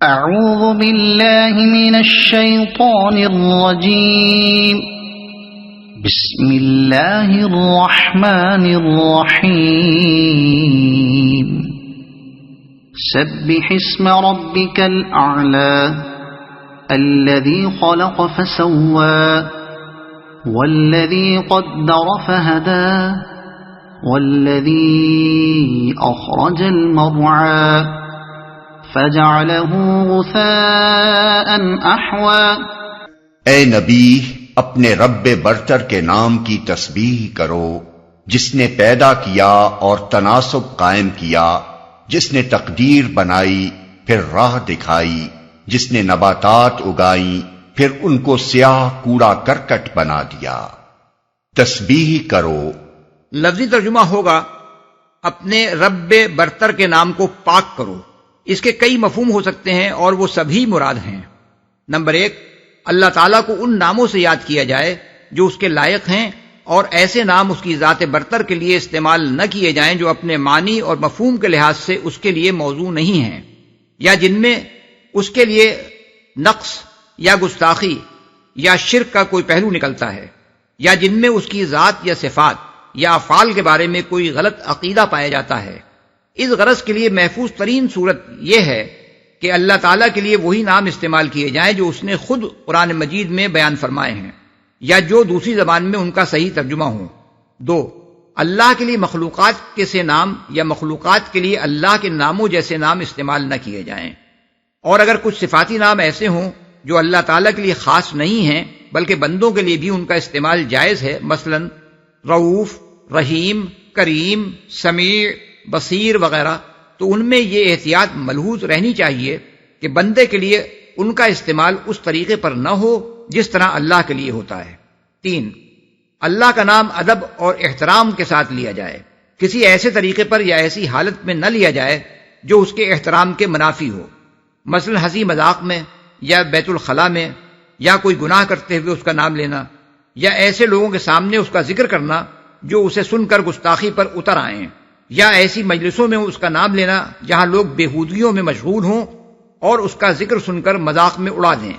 أعوذ بالله من الشيطان الرجيم بسم الله الرحمن الرحيم سبح اسم ربك الأعلى الذي خلق فسوى والذي قدر فهدى والذي أخرج المرعى فجعله غثاء أحوى۔ اے نبی، اپنے رب برتر کے نام کی تسبیح کرو، جس نے پیدا کیا اور تناسب قائم کیا، جس نے تقدیر بنائی پھر راہ دکھائی، جس نے نباتات اگائیں پھر ان کو سیاہ کوڑا کرکٹ بنا دیا۔ تسبیح کرو لفظی ترجمہ ہوگا اپنے رب برتر کے نام کو پاک کرو۔ اس کے کئی مفہوم ہو سکتے ہیں اور وہ سبھی مراد ہیں۔ نمبر 1، اللہ تعالیٰ کو ان ناموں سے یاد کیا جائے جو اس کے لائق ہیں، اور ایسے نام اس کی ذات برتر کے لیے استعمال نہ کیے جائیں جو اپنے معنی اور مفہوم کے لحاظ سے اس کے لیے موزوں نہیں ہیں، یا جن میں اس کے لیے نقص یا گستاخی یا شرک کا کوئی پہلو نکلتا ہے، یا جن میں اس کی ذات یا صفات یا افعال کے بارے میں کوئی غلط عقیدہ پایا جاتا ہے۔ اس غرض کے لیے محفوظ ترین صورت یہ ہے کہ اللہ تعالیٰ کے لیے وہی نام استعمال کیے جائیں جو اس نے خود قرآن مجید میں بیان فرمائے ہیں، یا جو دوسری زبان میں ان کا صحیح ترجمہ ہوں۔ 2، اللہ کے لیے مخلوقات کے سے نام یا مخلوقات کے لیے اللہ کے ناموں جیسے نام استعمال نہ کیے جائیں، اور اگر کچھ صفاتی نام ایسے ہوں جو اللہ تعالیٰ کے لیے خاص نہیں ہیں بلکہ بندوں کے لیے بھی ان کا استعمال جائز ہے، مثلا رؤوف، رحیم، کریم، سمیع، بصیر وغیرہ، تو ان میں یہ احتیاط ملحوظ رہنی چاہیے کہ بندے کے لیے ان کا استعمال اس طریقے پر نہ ہو جس طرح اللہ کے لیے ہوتا ہے۔ 3، اللہ کا نام ادب اور احترام کے ساتھ لیا جائے، کسی ایسے طریقے پر یا ایسی حالت میں نہ لیا جائے جو اس کے احترام کے منافی ہو، مثلا ہنسی مذاق میں یا بیت الخلاء میں، یا کوئی گناہ کرتے ہوئے اس کا نام لینا، یا ایسے لوگوں کے سامنے اس کا ذکر کرنا جو اسے سن کر گستاخی پر اتر آئیں، یا ایسی مجلسوں میں اس کا نام لینا جہاں لوگ بےہودگیوں میں مشغول ہوں اور اس کا ذکر سن کر مذاق میں اڑا دیں،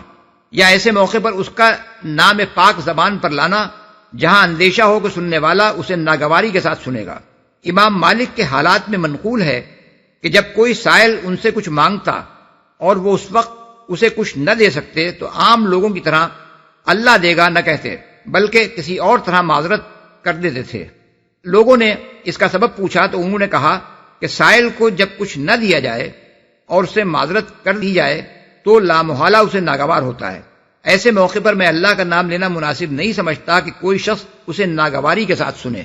یا ایسے موقع پر اس کا نام پاک زبان پر لانا جہاں اندیشہ ہو کہ سننے والا اسے ناگواری کے ساتھ سنے گا۔ امام مالک کے حالات میں منقول ہے کہ جب کوئی سائل ان سے کچھ مانگتا اور وہ اس وقت اسے کچھ نہ دے سکتے تو عام لوگوں کی طرح اللہ دے گا نہ کہتے، بلکہ کسی اور طرح معذرت کر دیتے تھے۔ لوگوں نے اس کا سبب پوچھا تو انہوں نے کہا کہ سائل کو جب کچھ نہ دیا جائے اور اسے معذرت کر دی جائے تو لامحالہ اسے ناگوار ہوتا ہے۔ ایسے موقع پر میں اللہ کا نام لینا مناسب نہیں سمجھتا کہ کوئی شخص اسے ناگواری کے ساتھ سنے۔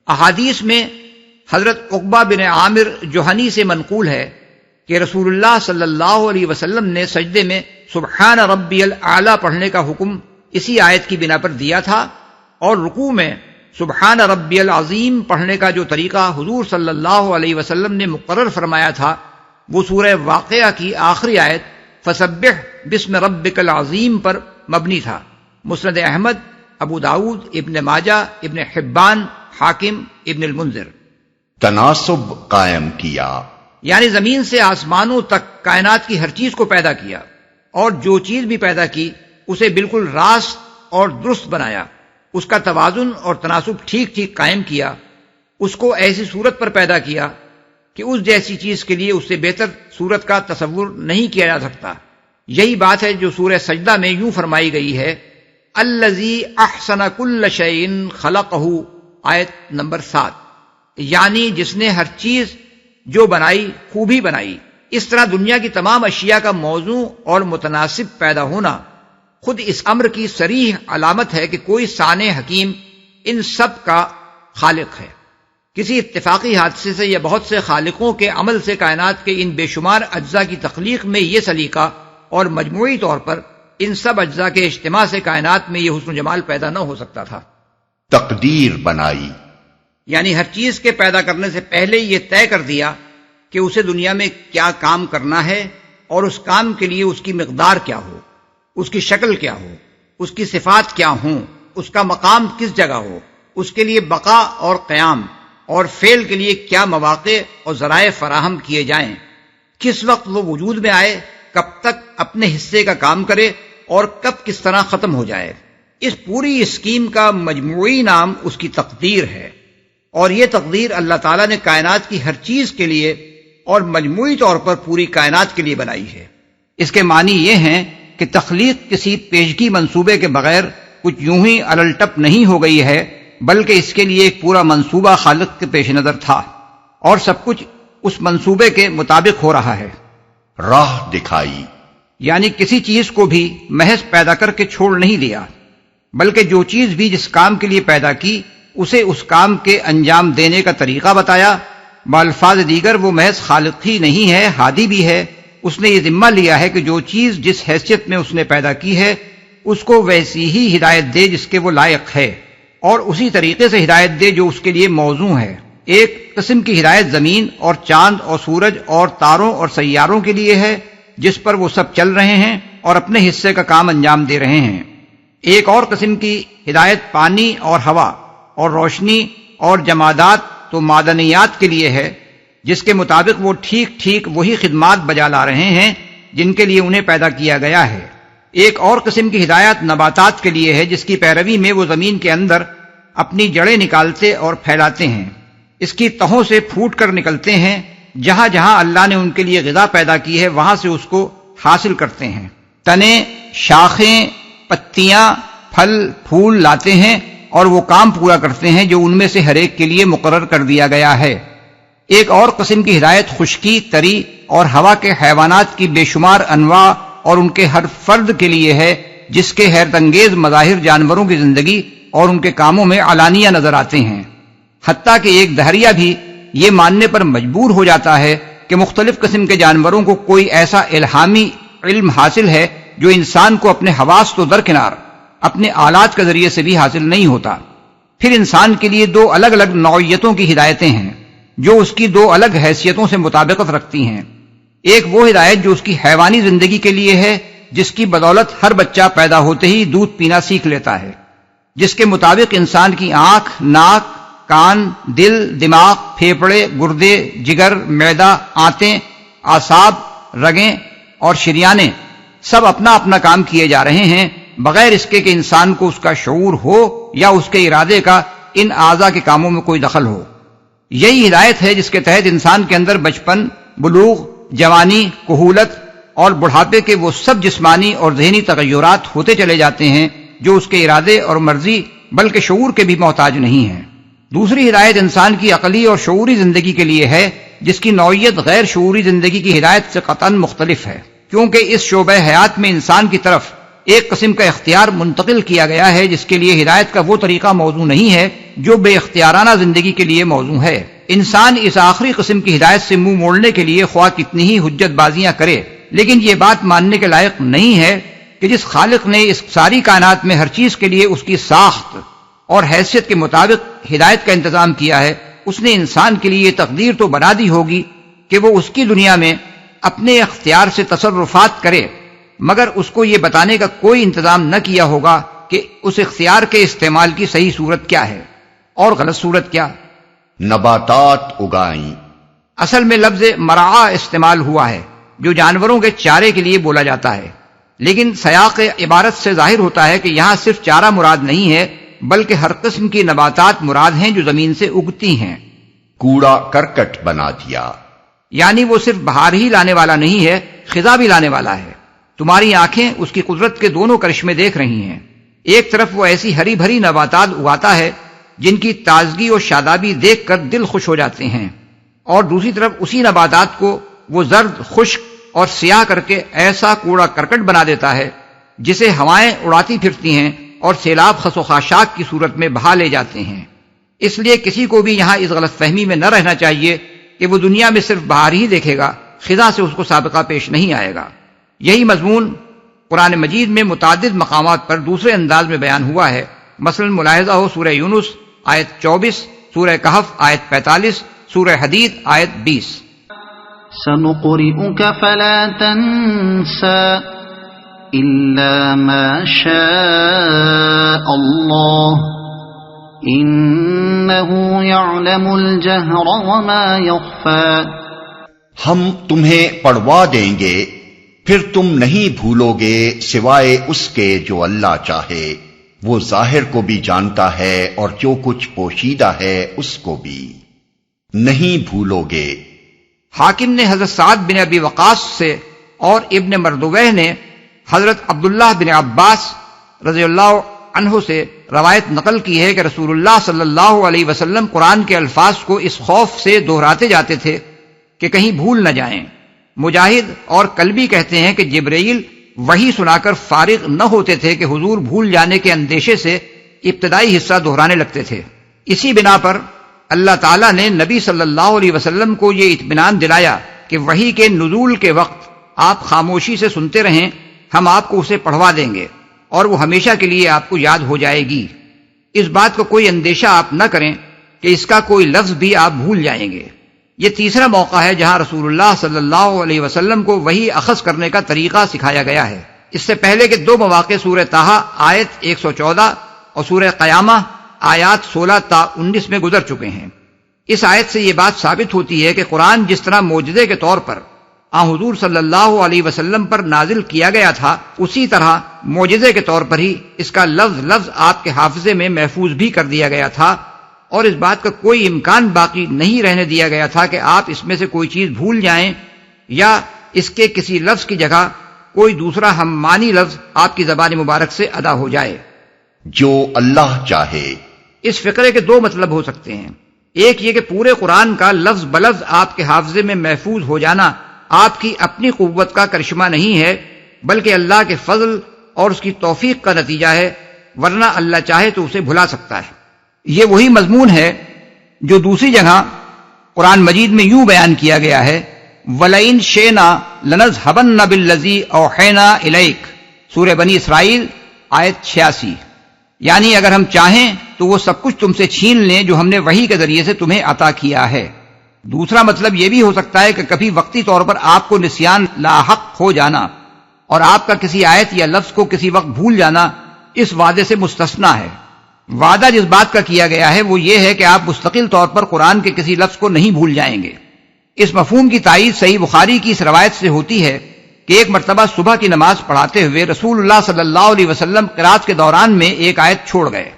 احادیث میں حضرت عقبہ بن عامر جوہنی سے منقول ہے کہ رسول اللہ صلی اللہ علیہ وسلم نے سجدے میں سبحان ربی الاعلیٰ پڑھنے کا حکم اسی آیت کی بنا پر دیا تھا، اور رکوع میں سبحان ربی العظیم پڑھنے کا جو طریقہ حضور صلی اللہ علیہ وسلم نے مقرر فرمایا تھا وہ سورہ واقعہ کی آخری آیت فسبح بسم ربک العظیم پر مبنی تھا۔ مسند احمد، ابو داؤد، ابن ماجہ، ابن حبان، حاکم، ابن المنذر۔ تناسب قائم کیا، یعنی زمین سے آسمانوں تک کائنات کی ہر چیز کو پیدا کیا، اور جو چیز بھی پیدا کی اسے بالکل راست اور درست بنایا، اس کا توازن اور تناسب ٹھیک ٹھیک قائم کیا، اس کو ایسی صورت پر پیدا کیا کہ اس جیسی چیز کے لیے اس سے بہتر صورت کا تصور نہیں کیا جا سکتا۔ یہی بات ہے جو سورہ سجدہ میں یوں فرمائی گئی ہے الذی احسن کل شیء خلقہ، آیت نمبر 7، یعنی جس نے ہر چیز جو بنائی خوبی بنائی۔ اس طرح دنیا کی تمام اشیاء کا موزوں اور متناسب پیدا ہونا خود اس امر کی صریح علامت ہے کہ کوئی صانع حکیم ان سب کا خالق ہے۔ کسی اتفاقی حادثے سے یا بہت سے خالقوں کے عمل سے کائنات کے ان بے شمار اجزاء کی تخلیق میں یہ سلیقہ اور مجموعی طور پر ان سب اجزاء کے اجتماع سے کائنات میں یہ حسن و جمال پیدا نہ ہو سکتا تھا۔ تقدیر بنائی، یعنی ہر چیز کے پیدا کرنے سے پہلے یہ طے کر دیا کہ اسے دنیا میں کیا کام کرنا ہے، اور اس کام کے لیے اس کی مقدار کیا ہو، اس کی شکل کیا ہو، اس کی صفات کیا ہوں، اس کا مقام کس جگہ ہو، اس کے لیے بقا اور قیام اور فعل کے لیے کیا مواقع اور ذرائع فراہم کیے جائیں، کس وقت وہ وجود میں آئے، کب تک اپنے حصے کا کام کرے اور کب کس طرح ختم ہو جائے۔ اس پوری اسکیم کا مجموعی نام اس کی تقدیر ہے، اور یہ تقدیر اللہ تعالیٰ نے کائنات کی ہر چیز کے لیے اور مجموعی طور پر پوری کائنات کے لیے بنائی ہے۔ اس کے معنی یہ ہیں کہ تخلیق کسی پیشگی منصوبے کے بغیر کچھ یوں ہی الٹپ نہیں ہو گئی ہے، بلکہ اس کے لیے ایک پورا منصوبہ خالق کے پیش نظر تھا، اور سب کچھ اس منصوبے کے مطابق ہو رہا ہے۔ راہ دکھائی، یعنی کسی چیز کو بھی محض پیدا کر کے چھوڑ نہیں دیا، بلکہ جو چیز بھی جس کام کے لیے پیدا کی اسے اس کام کے انجام دینے کا طریقہ بتایا۔ بالفاظ دیگر وہ محض خالق ہی نہیں ہے، ہادی بھی ہے۔ اس نے یہ ذمہ لیا ہے کہ جو چیز جس حیثیت میں اس نے پیدا کی ہے اس کو ویسی ہی ہدایت دے جس کے وہ لائق ہے، اور اسی طریقے سے ہدایت دے جو اس کے لیے موزوں ہے۔ ایک قسم کی ہدایت زمین اور چاند اور سورج اور تاروں اور سیاروں کے لیے ہے جس پر وہ سب چل رہے ہیں اور اپنے حصے کا کام انجام دے رہے ہیں۔ ایک اور قسم کی ہدایت پانی اور ہوا اور روشنی اور جمادات تو معدنیات کے لیے ہے، جس کے مطابق وہ ٹھیک ٹھیک وہی خدمات بجا لا رہے ہیں جن کے لیے انہیں پیدا کیا گیا ہے۔ ایک اور قسم کی ہدایت نباتات کے لیے ہے، جس کی پیروی میں وہ زمین کے اندر اپنی جڑیں نکالتے اور پھیلاتے ہیں، اس کی تہوں سے پھوٹ کر نکلتے ہیں، جہاں جہاں اللہ نے ان کے لیے غذا پیدا کی ہے وہاں سے اس کو حاصل کرتے ہیں۔ تنے، شاخیں، پتیاں، پھل، پھول لاتے ہیں اور وہ کام پورا کرتے ہیں جو ان میں سے ہر ایک کے لیے مقرر کر دیا گیا ہے۔ ایک اور قسم کی ہدایت خشکی، تری اور ہوا کے حیوانات کی بے شمار انواع اور ان کے ہر فرد کے لیے ہے، جس کے حیرت انگیز مظاہر جانوروں کی زندگی اور ان کے کاموں میں علانیہ نظر آتے ہیں، حتیٰ کہ ایک دہریہ بھی یہ ماننے پر مجبور ہو جاتا ہے کہ مختلف قسم کے جانوروں کو کوئی ایسا الہامی علم حاصل ہے جو انسان کو اپنے حواس تو درکنار اپنے آلات کے ذریعے سے بھی حاصل نہیں ہوتا۔ پھر انسان کے لیے دو الگ الگ نوعیتوں کی ہدایتیں ہیں جو اس کی دو الگ حیثیتوں سے مطابقت رکھتی ہیں۔ ایک وہ ہدایت جو اس کی حیوانی زندگی کے لیے ہے، جس کی بدولت ہر بچہ پیدا ہوتے ہی دودھ پینا سیکھ لیتا ہے، جس کے مطابق انسان کی آنکھ، ناک، کان، دل، دماغ، پھیپھڑے، گردے، جگر، معدہ، آنتیں، اعصاب، رگیں اور شریانیں سب اپنا اپنا کام کیے جا رہے ہیں، بغیر اس کے کہ انسان کو اس کا شعور ہو یا اس کے ارادے کا ان اعضاء کے کاموں میں کوئی دخل ہو۔ یہی ہدایت ہے جس کے تحت انسان کے اندر بچپن، بلوغ، جوانی، کہولت اور بڑھاپے کے وہ سب جسمانی اور ذہنی تغیرات ہوتے چلے جاتے ہیں جو اس کے ارادے اور مرضی بلکہ شعور کے بھی محتاج نہیں ہیں۔ دوسری ہدایت انسان کی عقلی اور شعوری زندگی کے لیے ہے، جس کی نوعیت غیر شعوری زندگی کی ہدایت سے قطعاً مختلف ہے، کیونکہ اس شعبہ حیات میں انسان کی طرف ایک قسم کا اختیار منتقل کیا گیا ہے جس کے لیے ہدایت کا وہ طریقہ موزوں نہیں ہے جو بے اختیارانہ زندگی کے لیے موزوں ہے۔ انسان اس آخری قسم کی ہدایت سے منہ موڑنے کے لیے خواہ کتنی ہی حجت بازیاں کرے، لیکن یہ بات ماننے کے لائق نہیں ہے کہ جس خالق نے اس ساری کائنات میں ہر چیز کے لیے اس کی ساخت اور حیثیت کے مطابق ہدایت کا انتظام کیا ہے، اس نے انسان کے لیے یہ تقدیر تو بنا دی ہوگی کہ وہ اس کی دنیا میں اپنے اختیار سے تصرفات کرے، مگر اس کو یہ بتانے کا کوئی انتظام نہ کیا ہوگا کہ اس اختیار کے استعمال کی صحیح صورت کیا ہے اور غلط صورت کیا۔ نباتات اگائیں، اصل میں لفظ مرعا استعمال ہوا ہے جو جانوروں کے چارے کے لیے بولا جاتا ہے، لیکن سیاق عبارت سے ظاہر ہوتا ہے کہ یہاں صرف چارہ مراد نہیں ہے بلکہ ہر قسم کی نباتات مراد ہیں جو زمین سے اگتی ہیں۔ کوڑا کرکٹ بنا دیا، یعنی وہ صرف بہار ہی لانے والا نہیں ہے، خزاں بھی لانے والا ہے۔ تمہاری آنکھیں اس کی قدرت کے دونوں کرشمے دیکھ رہی ہیں، ایک طرف وہ ایسی ہری بھری نباتات اگاتا ہے جن کی تازگی اور شادابی دیکھ کر دل خوش ہو جاتے ہیں، اور دوسری طرف اسی نباتات کو وہ زرد، خشک اور سیاہ کر کے ایسا کوڑا کرکٹ بنا دیتا ہے جسے ہوائیں اڑاتی پھرتی ہیں اور سیلاب خس و خاشاک کی صورت میں بہا لے جاتے ہیں۔ اس لیے کسی کو بھی یہاں اس غلط فہمی میں نہ رہنا چاہیے کہ وہ دنیا میں صرف بہار ہی دیکھے گا، خزاں سے اس کو سابقہ پیش نہیں آئے گا۔ یہی مضمون قرآن مجید میں متعدد مقامات پر دوسرے انداز میں بیان ہوا ہے، مثلا ملاحظہ ہو سورہ یونس آیت 24، سورہ کہف آیت 45، سورہ حدید آیت 20۔ سنقرئك فلا تنسى إلا ما شاء الله إنه يعلم الجهر وما يخفى۔ ہم تمہیں پڑھوا دیں گے پھر تم نہیں بھولو گے سوائے اس کے جو اللہ چاہے، وہ ظاہر کو بھی جانتا ہے اور جو کچھ پوشیدہ ہے اس کو بھی نہیں بھولو گے۔ حاکم نے حضرت سعد بن ابی وقاص سے اور ابن مردویہ نے حضرت عبداللہ بن عباس رضی اللہ عنہ سے روایت نقل کی ہے کہ رسول اللہ صلی اللہ علیہ وسلم قرآن کے الفاظ کو اس خوف سے دہراتے جاتے تھے کہ کہیں بھول نہ جائیں۔ مجاہد اور کلبی کہتے ہیں کہ جبرائیل وحی سنا کر فارغ نہ ہوتے تھے کہ حضور بھول جانے کے اندیشے سے ابتدائی حصہ دہرانے لگتے تھے۔ اسی بنا پر اللہ تعالیٰ نے نبی صلی اللہ علیہ وسلم کو یہ اطمینان دلایا کہ وحی کے نزول کے وقت آپ خاموشی سے سنتے رہیں، ہم آپ کو اسے پڑھوا دیں گے اور وہ ہمیشہ کے لیے آپ کو یاد ہو جائے گی۔ اس بات کا کوئی اندیشہ آپ نہ کریں کہ اس کا کوئی لفظ بھی آپ بھول جائیں گے۔ یہ تیسرا موقع ہے جہاں رسول اللہ صلی اللہ علیہ وسلم کو وحی اخذ کرنے کا طریقہ سکھایا گیا ہے۔ اس سے پہلے کے دو مواقع سورہ طٰہٰ آیت 114 اور سورہ قیامہ آیات 16 تا 19 میں گزر چکے ہیں۔ اس آیت سے یہ بات ثابت ہوتی ہے کہ قرآن جس طرح معجزے کے طور پر حضور صلی اللہ علیہ وسلم پر نازل کیا گیا تھا، اسی طرح معجزے کے طور پر ہی اس کا لفظ لفظ آپ کے حافظے میں محفوظ بھی کر دیا گیا تھا، اور اس بات کا کوئی امکان باقی نہیں رہنے دیا گیا تھا کہ آپ اس میں سے کوئی چیز بھول جائیں یا اس کے کسی لفظ کی جگہ کوئی دوسرا ہم معنی لفظ آپ کی زبان مبارک سے ادا ہو جائے۔ جو اللہ چاہے۔ اس فقرے کے دو مطلب ہو سکتے ہیں۔ ایک یہ کہ پورے قرآن کا لفظ بلفظ آپ کے حافظے میں محفوظ ہو جانا آپ کی اپنی قوت کا کرشمہ نہیں ہے، بلکہ اللہ کے فضل اور اس کی توفیق کا نتیجہ ہے، ورنہ اللہ چاہے تو اسے بھلا سکتا ہے۔ یہ وہی مضمون ہے جو دوسری جگہ قرآن مجید میں یوں بیان کیا گیا ہے، وَلَئِن شِئْنَا لَنَذْهَبَنَّ بِالَّذِي أَوْحَيْنَا إِلَيْكَ، سورہ بنی اسرائیل آیت 86۔ یعنی اگر ہم چاہیں تو وہ سب کچھ تم سے چھین لیں جو ہم نے وحی کے ذریعے سے تمہیں عطا کیا ہے۔ دوسرا مطلب یہ بھی ہو سکتا ہے کہ کبھی وقتی طور پر آپ کو نسیان لاحق ہو جانا اور آپ کا کسی آیت یا لفظ کو کسی وقت بھول جانا اس وعدے سے مستثنا ہے۔ وعدہ جس بات کا کیا گیا ہے وہ یہ ہے کہ آپ مستقل طور پر قرآن کے کسی لفظ کو نہیں بھول جائیں گے۔ اس مفہوم کی تائید صحیح بخاری کی اس روایت سے ہوتی ہے کہ ایک مرتبہ صبح کی نماز پڑھاتے ہوئے رسول اللہ صلی اللہ علیہ وسلم قرات کے دوران میں ایک آیت چھوڑ گئے۔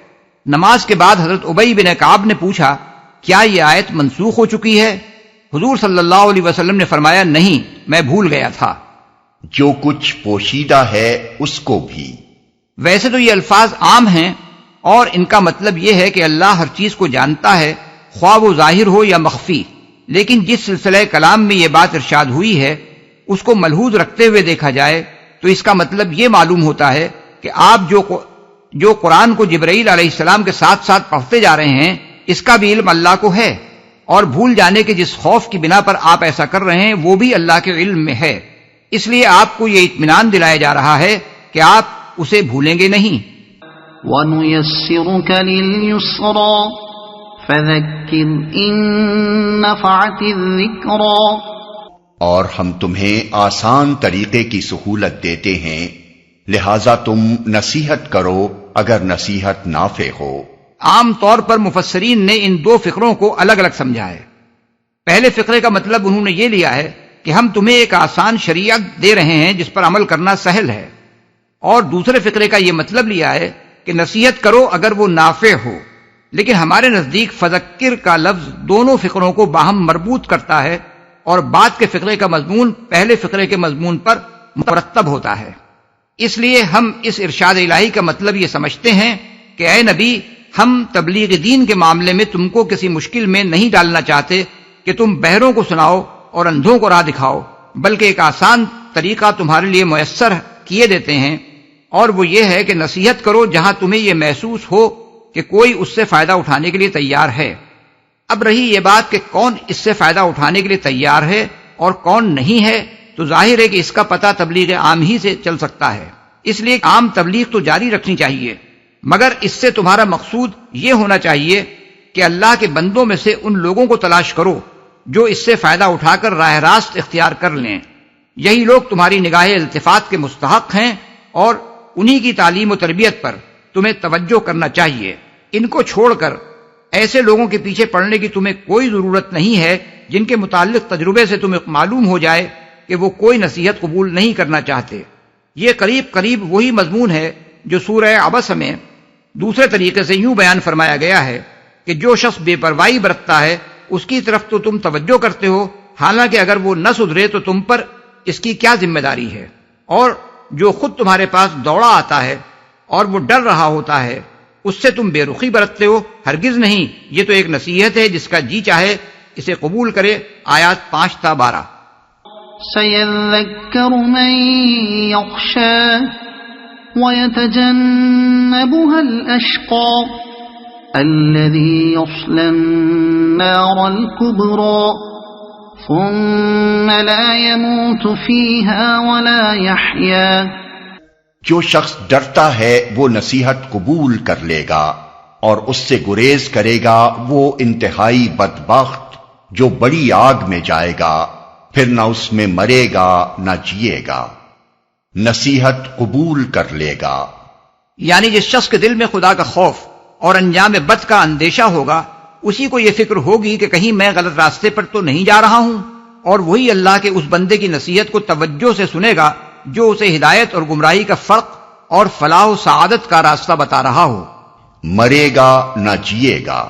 نماز کے بعد حضرت ابی بن کعب نے پوچھا، کیا یہ آیت منسوخ ہو چکی ہے؟ حضور صلی اللہ علیہ وسلم نے فرمایا، نہیں، میں بھول گیا تھا۔ جو کچھ پوشیدہ ہے اس کو بھی۔ ویسے تو یہ الفاظ عام ہیں اور ان کا مطلب یہ ہے کہ اللہ ہر چیز کو جانتا ہے، خواہ وہ ظاہر ہو یا مخفی، لیکن جس سلسلہ کلام میں یہ بات ارشاد ہوئی ہے اس کو ملحوظ رکھتے ہوئے دیکھا جائے تو اس کا مطلب یہ معلوم ہوتا ہے کہ آپ جو قرآن کو جبرائیل علیہ السلام کے ساتھ ساتھ پڑھتے جا رہے ہیں اس کا بھی علم اللہ کو ہے، اور بھول جانے کے جس خوف کی بنا پر آپ ایسا کر رہے ہیں وہ بھی اللہ کے علم میں ہے۔ اس لیے آپ کو یہ اطمینان دلایا جا رہا ہے کہ آپ اسے بھولیں گے نہیں۔ وَنُيَسِّرُكَ لِلْيُسْرَى فَذَكِّرْ إِن نَّفَعَتِ الذِّكْرَى، اور ہم تمہیں آسان طریقے کی سہولت دیتے ہیں، لہذا تم نصیحت کرو اگر نصیحت نافع ہو۔ عام طور پر مفسرین نے ان دو فقروں کو الگ الگ سمجھا ہے۔ پہلے فقرے کا مطلب انہوں نے یہ لیا ہے کہ ہم تمہیں ایک آسان شریعت دے رہے ہیں جس پر عمل کرنا سہل ہے، اور دوسرے فقرے کا یہ مطلب لیا ہے کہ نصیحت کرو اگر وہ نافع ہو۔ لیکن ہمارے نزدیک فذکر کا لفظ دونوں فقروں کو باہم مربوط کرتا ہے اور بعد کے فقرے کا مضمون پہلے فقرے کے مضمون پر مرتب ہوتا ہے۔ اس لیے ہم اس ارشاد الہی کا مطلب یہ سمجھتے ہیں کہ اے نبی، ہم تبلیغ دین کے معاملے میں تم کو کسی مشکل میں نہیں ڈالنا چاہتے کہ تم بہروں کو سناؤ اور اندھوں کو راہ دکھاؤ، بلکہ ایک آسان طریقہ تمہارے لیے میسر کیے دیتے ہیں، اور وہ یہ ہے کہ نصیحت کرو جہاں تمہیں یہ محسوس ہو کہ کوئی اس سے فائدہ اٹھانے کے لیے تیار ہے۔ اب رہی یہ بات کہ کون اس سے فائدہ اٹھانے کے لیے تیار ہے اور کون نہیں ہے، تو ظاہر ہے کہ اس کا پتہ تبلیغ عام ہی سے چل سکتا ہے۔ اس لیے عام تبلیغ تو جاری رکھنی چاہیے، مگر اس سے تمہارا مقصود یہ ہونا چاہیے کہ اللہ کے بندوں میں سے ان لوگوں کو تلاش کرو جو اس سے فائدہ اٹھا کر راہ راست اختیار کر لیں۔ یہی لوگ تمہاری نگاہ التفات کے مستحق ہیں، اور انہی کی تعلیم و تربیت پر تمہیں توجہ کرنا چاہیے۔ ان کو چھوڑ کر ایسے لوگوں کے پیچھے پڑنے کی تمہیں کوئی ضرورت نہیں ہے جن کے متعلق تجربے سے تمہیں معلوم ہو جائے کہ وہ کوئی نصیحت قبول نہیں کرنا چاہتے۔ یہ قریب قریب وہی مضمون ہے جو سورہ عبس میں دوسرے طریقے سے یوں بیان فرمایا گیا ہے کہ جو شخص بے پرواہی برتتا ہے اس کی طرف تو تم توجہ کرتے ہو، حالانکہ اگر وہ نہ سدھرے تو تم پر اس کی کیا ذمہ داری ہے، اور جو خود تمہارے پاس دوڑا آتا ہے اور وہ ڈر رہا ہوتا ہے اس سے تم بے رخی برتتے ہو، ہرگز نہیں، یہ تو ایک نصیحت ہے، جس کا جی چاہے اسے قبول کرے۔ آیات 5 تا 12۔ سيذكر من يخشى ويتجنبها الأشقى الذي يصلى النار الكبرى ثم لا يموت فيها ولا يحيا۔ جو شخص ڈرتا ہے وہ نصیحت قبول کر لے گا، اور اس سے گریز کرے گا وہ انتہائی بدبخت جو بڑی آگ میں جائے گا، پھر نہ اس میں مرے گا نہ جیے گا، نصیحت قبول کر لے گا۔ یعنی جس شخص کے دل میں خدا کا خوف اور انجام بد کا اندیشہ ہوگا، اسی کو یہ فکر ہوگی کہ کہیں میں غلط راستے پر تو نہیں جا رہا ہوں، اور وہی اللہ کے اس بندے کی نصیحت کو توجہ سے سنے گا جو اسے ہدایت اور گمراہی کا فرق اور فلاح و سعادت کا راستہ بتا رہا ہو۔ مرے گا نہ جیے گا،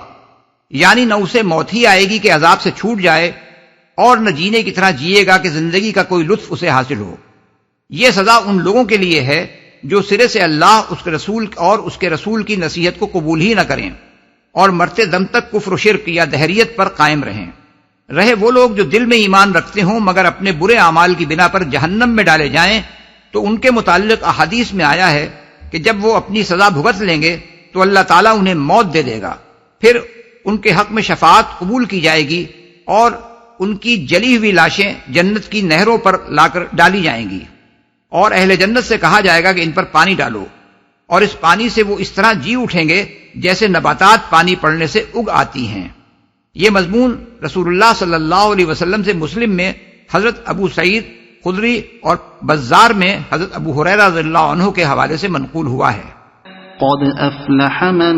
یعنی نہ اسے موت ہی آئے گی کہ عذاب سے چھوٹ جائے، اور نہ جینے کی طرح جیے گا کہ زندگی کا کوئی لطف اسے حاصل ہو۔ یہ سزا ان لوگوں کے لیے ہے جو سرے سے اللہ، اس کے رسول اور اس کے رسول کی نصیحت کو قبول ہی نہ کریں، اور مرتے دم تک کفر و شرک یا دہریت پر قائم رہیں۔ رہے وہ لوگ جو دل میں ایمان رکھتے ہوں مگر اپنے برے اعمال کی بنا پر جہنم میں ڈالے جائیں، تو ان کے متعلق احادیث میں آیا ہے کہ جب وہ اپنی سزا بھگت لیں گے تو اللہ تعالیٰ انہیں موت دے دے گا، پھر ان کے حق میں شفاعت قبول کی جائے گی، اور ان کی جلی ہوئی لاشیں جنت کی نہروں پر لا کر ڈالی جائیں گی، اور اہل جنت سے کہا جائے گا کہ ان پر پانی ڈالو، اور اس پانی سے وہ اس طرح جی اٹھیں گے جیسے نباتات پانی پڑنے سے اگ آتی ہیں۔ یہ مضمون رسول اللہ صلی اللہ علیہ وسلم سے مسلم میں حضرت ابو سعید خدری اور بزار میں حضرت ابو ہریرہ رضی اللہ عنہ کے حوالے سے منقول ہوا ہے۔ قد افلح من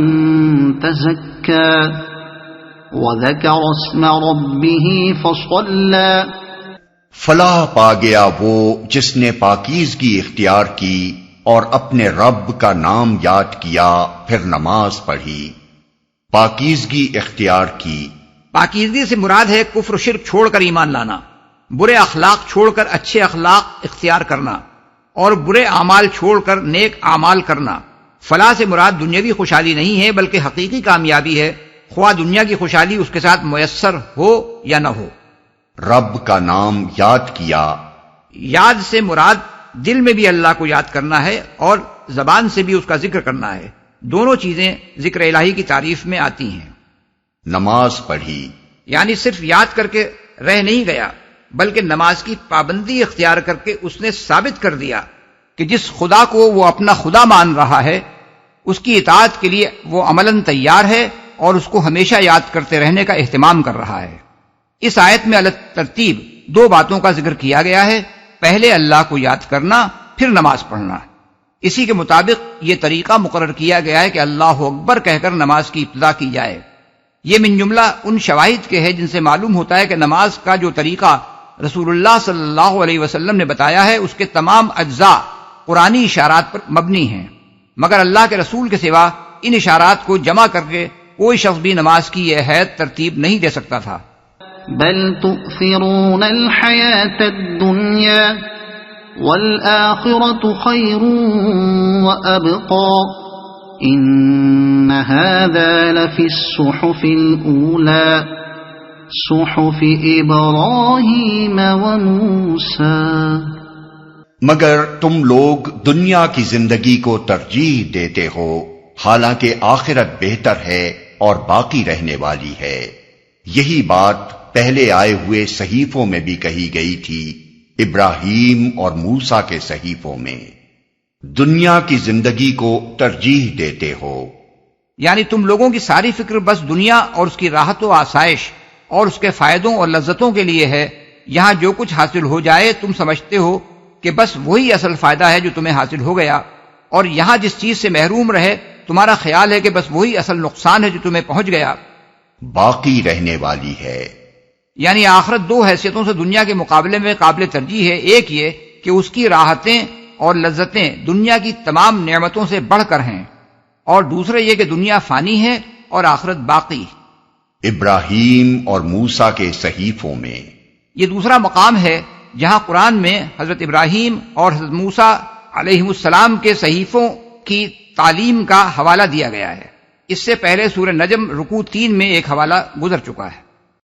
تزكى وذكر اسم ربه فصلى۔ فلاح پا گیا وہ جس نے پاکیزگی اختیار کی اور اپنے رب کا نام یاد کیا پھر نماز پڑھی۔ پاکیزگی اختیار کی، پاکیزگی سے مراد ہے کفر و شرک چھوڑ کر ایمان لانا، برے اخلاق چھوڑ کر اچھے اخلاق اختیار کرنا، اور برے اعمال چھوڑ کر نیک اعمال کرنا۔ فلاح سے مراد دنیاوی خوشحالی نہیں ہے بلکہ حقیقی کامیابی ہے، خواہ دنیا کی خوشحالی اس کے ساتھ میسر ہو یا نہ ہو۔ رب کا نام یاد کیا، یاد سے مراد دل میں بھی اللہ کو یاد کرنا ہے اور زبان سے بھی اس کا ذکر کرنا ہے، دونوں چیزیں ذکر الہی کی تعریف میں آتی ہیں۔ نماز پڑھی، یعنی صرف یاد کر کے رہ نہیں گیا بلکہ نماز کی پابندی اختیار کر کے اس نے ثابت کر دیا کہ جس خدا کو وہ اپنا خدا مان رہا ہے اس کی اطاعت کے لیے وہ عملاً تیار ہے اور اس کو ہمیشہ یاد کرتے رہنے کا اہتمام کر رہا ہے۔ اس آیت میں علی ترتیب دو باتوں کا ذکر کیا گیا ہے، پہلے اللہ کو یاد کرنا، پھر نماز پڑھنا۔ اسی کے مطابق یہ طریقہ مقرر کیا گیا ہے کہ اللہ اکبر کہہ کر نماز کی ابتدا کی جائے۔ یہ من جملہ ان شواہد کے ہے جن سے معلوم ہوتا ہے کہ نماز کا جو طریقہ رسول اللہ صلی اللہ علیہ وسلم نے بتایا ہے اس کے تمام اجزاء قرآنی اشارات پر مبنی ہیں، مگر اللہ کے رسول کے سوا ان اشارات کو جمع کر کے کوئی شخص بھی نماز کی یہ حید ترتیب نہیں دے سکتا تھا۔ بل تؤثرون الحياة الدنيا والآخرة خير وأبقى إن هذا لفي الصحف الأولى صحف إبراهيم وموسى۔ مگر تم لوگ دنیا کی زندگی کو ترجیح دیتے ہو، حالانکہ آخرت بہتر ہے اور باقی رہنے والی ہے۔ یہی بات پہلے آئے ہوئے صحیفوں میں بھی کہی گئی تھی، ابراہیم اور موسیٰ کے صحیفوں میں۔ دنیا کی زندگی کو ترجیح دیتے ہو، یعنی تم لوگوں کی ساری فکر بس دنیا اور اس کی راحت و آسائش اور اس کے فائدوں اور لذتوں کے لیے ہے۔ یہاں جو کچھ حاصل ہو جائے تم سمجھتے ہو کہ بس وہی اصل فائدہ ہے جو تمہیں حاصل ہو گیا، اور یہاں جس چیز سے محروم رہے تمہارا خیال ہے کہ بس وہی اصل نقصان ہے جو تمہیں پہنچ گیا۔ باقی رہنے والی ہے، یعنی آخرت دو حیثیتوں سے دنیا کے مقابلے میں قابل ترجیح ہے. ایک یہ کہ اس کی راحتیں اور لذتیں دنیا کی تمام نعمتوں سے بڑھ کر ہیں، اور دوسرے یہ کہ دنیا فانی ہے اور آخرت باقی. ابراہیم اور موسیٰ کے صحیفوں میں یہ دوسرا مقام ہے جہاں قرآن میں حضرت ابراہیم اور حضرت موسیٰ علیہ السلام کے صحیفوں کی تعلیم کا حوالہ دیا گیا ہے. اس سے پہلے سورہ نجم رکوع 3 میں ایک حوالہ گزر چکا ہے.